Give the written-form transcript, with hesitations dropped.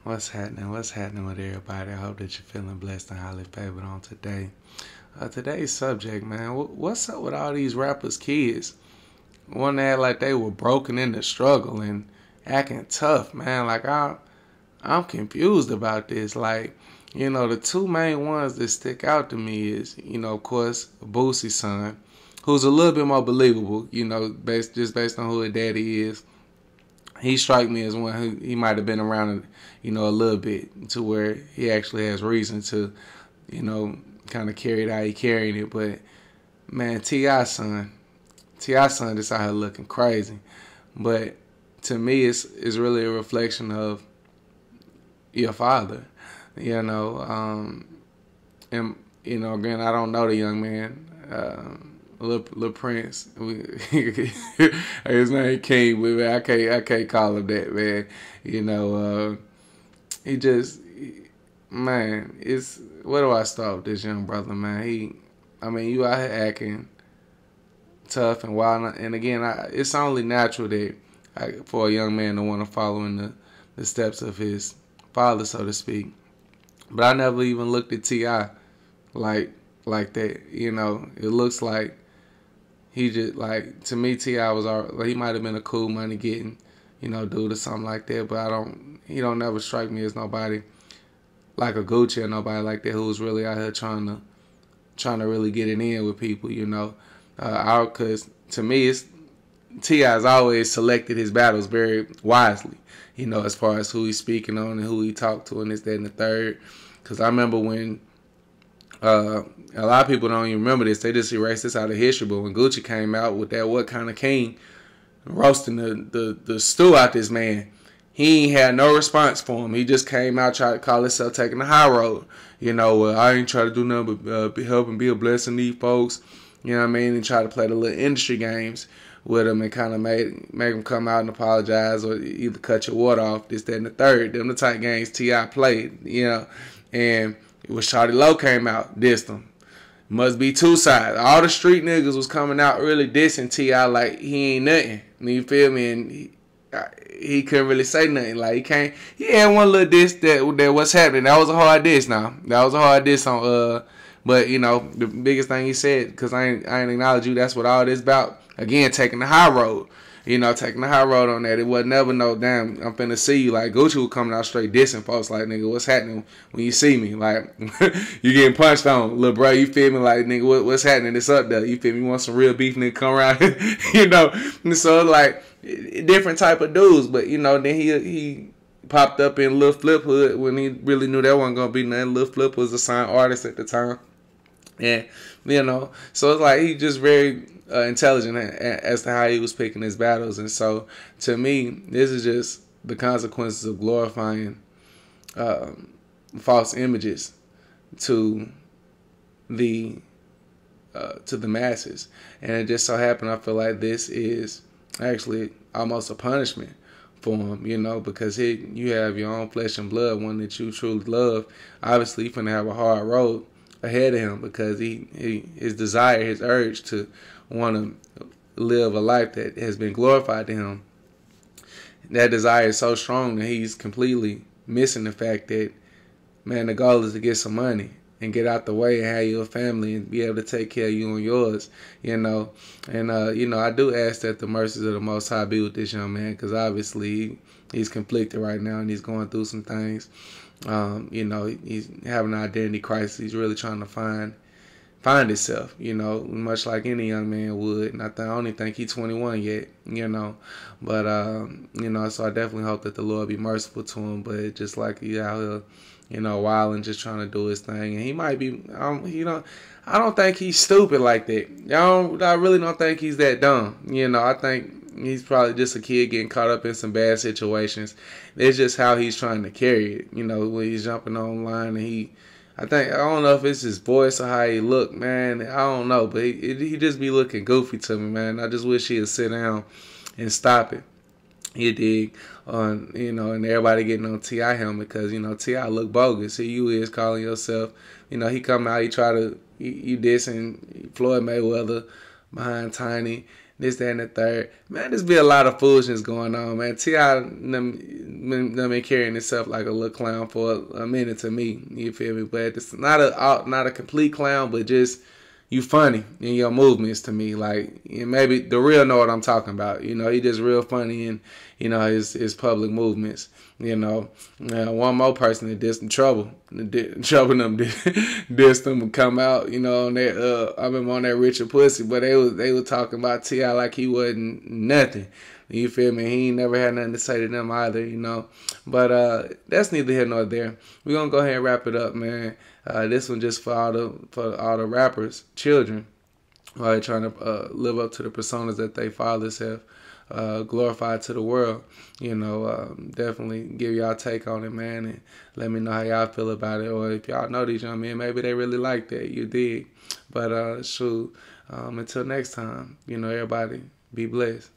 What's happening? What's happening with everybody? I hope that you're feeling blessed and highly favored on today. Today's subject, man. What's up with all these rappers' kids? One that act like they were broken in the struggle and acting tough, man. I'm confused about this. The two main ones that stick out to me is, of course, Boosie's son, who's a little bit more believable, based on who his daddy is. He strike me as one who he might have been around, a little bit to where he actually has reason to, you know, kind of carry it how he carried it. But man, T.I. son just out here looking crazy. But to me, it's really a reflection of your father, and again, I don't know the young man. Little Prince, his name King, but man, I can't call him that, man. He just, man, it's where do I start with this young brother, man? You out here acting tough and wild, and again, it's only natural that for a young man to want to follow in the steps of his father, so to speak. But I never even looked at T.I. like that. It looks like he just, to me, T.I. was he might have been a cool money getting, dude or something like that. But he don't never strike me as nobody like a Gucci or nobody like that who's really out here trying to really get it in with people, because to me, it's T.I.'s always selected his battles very wisely, as far as who he's speaking on and who he talked to and this, that, and the third. Because I remember when a lot of people don't even remember this. They just erase this out of history. But when Gucci came out with that What Kind of King, roasting the stew out this man, he ain't had no response for him. He just came out, tried to call himself taking the high road. I ain't try to do nothing but help and be a blessing to these folks. You know what I mean? And try to play the little industry games with him and kind of make him come out and apologize or either cut your water off, this, that, and the third. Them the type games T.I. played, And when Shawty Low came out, dissed him. Must be two sides. All the street niggas was coming out really dissing T.I. like he ain't nothing. You feel me? And he couldn't really say nothing. He had one little diss that what's happening. That was a hard diss now. That was a hard diss on, but the biggest thing he said, because I ain't acknowledge you, that's what all this about. Again, taking the high road. Taking the high road on that. It was never no damn, I'm finna see you. Like, Gucci was coming out straight dissing folks. Like, nigga, what's happening when you see me? Like, you getting punched on. Little bro, you feel me? Like, nigga, what's happening? It's up there. You feel me? You want some real beef, nigga, come around. And so, different type of dudes. But, then he popped up in Lil Flip Hood when he really knew that wasn't going to be nothing. Lil Flip was a signed artist at the time. And, so it's like he just very intelligent as to how he was picking his battles. And so, to me, this is just the consequences of glorifying false images to the masses. And it just so happened, I feel like this is actually almost a punishment for him, because you have your own flesh and blood, one that you truly love. Obviously, you're finna have a hard road ahead of him because his desire, his urge to want to live a life that has been glorified to him, that desire is so strong that he's completely missing the fact that, man, the goal is to get some money and get out the way and have your family and be able to take care of you and yours, And, I do ask that the mercies of the Most High be with this young man, because obviously he's conflicted right now and he's going through some things. He's having an identity crisis. He's really trying to find himself, much like any young man would. And I don't even think he's 21 yet, But, so I definitely hope that the Lord be merciful to him. But just like he out here, wild and just trying to do his thing. And he might be, I don't think he's stupid like that. I really don't think he's that dumb. I think he's probably just a kid getting caught up in some bad situations. It's just how he's trying to carry it. When he's jumping online and I don't know if it's his voice or how he look, man. I don't know, but he just be looking goofy to me, man. I just wish he'd sit down and stop it. You dig? And everybody getting on T.I. him because, T.I. look bogus. Here you is calling yourself, he come out, he try to, you dissing Floyd Mayweather behind Tiny. this, that, and the third. Man, there's be a lot of foolishness going on, man. T.I. been carrying himself like a little clown for a minute to me. You feel me? But it's not a complete clown, but just you funny in your movements to me. Like, maybe the real know what I'm talking about. You know, he just real funny in, you know, his public movements. You know, one more person that did some trouble. Trouble them did them come out. You know, on that I remember on that Richard Pussy, but they were talking about T.I. like he wasn't nothing. You feel me? He ain't never had nothing to say to them either, you know. But that's neither here nor there. We're gonna go ahead and wrap it up, man. This one just for all the rappers, children, trying to live up to the personas that they fathers have glorified to the world. You know, definitely give y'all take on it, man, and let me know how y'all feel about it. Or if y'all know these young men, maybe they really like that. You dig? But shoot, until next time, you know, everybody be blessed.